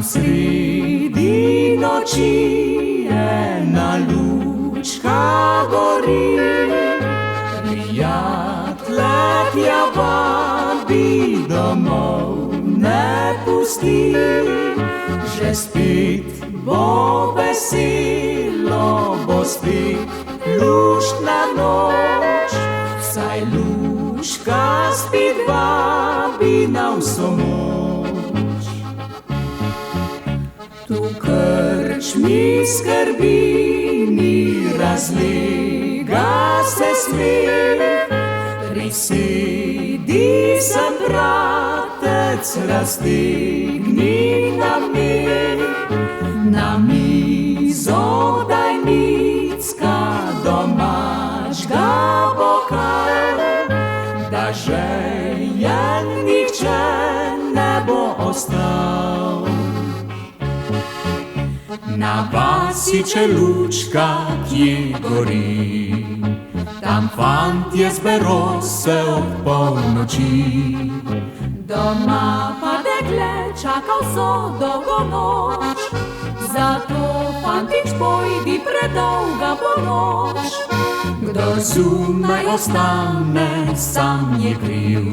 Tam sredi noči ena lučka gori, prijatelje tja vabi, domov ne pusti. Že spet bo veselo, bo spet luštna noč, saj luška spet vabi na vso moč. Tu krčmi skrbi ni, razlega se smeh, prisedi se bratec, raztegni nameh. Na mizo daj micka, domačga bokal, da žejen nihče ne bo ostal. Na vasi Čelučka kje gori, tam fantje zbero se ob polnoči. Doma pa dekle čaka vso dolgo noč, zato fantič pojdi, predolga bo noč. Kdor zunaj ostane, sam je kriv,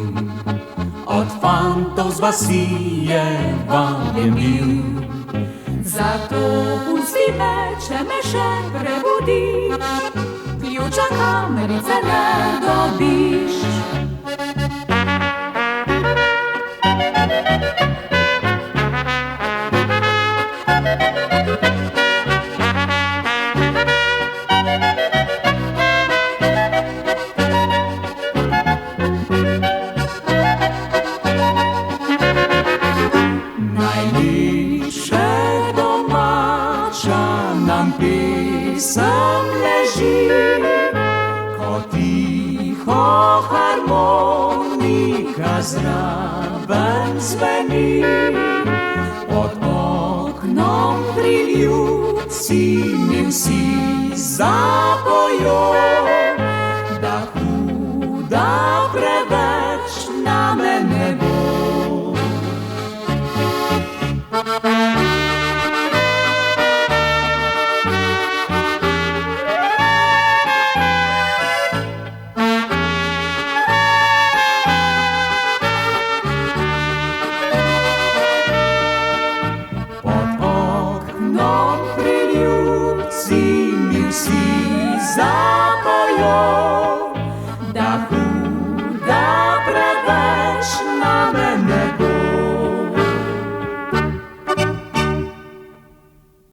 od fantov z vasi je vabljen bil. Zato pusti me, če me še prebudiš, ključa kamerice ne dobiš. Najlepše domača nam pesem leži, ko tiho harmonika zraven zveni. Pod oknom pri ljudci mi vsi zapojo, da huda preveč name ne bo. Vsi zapojo, da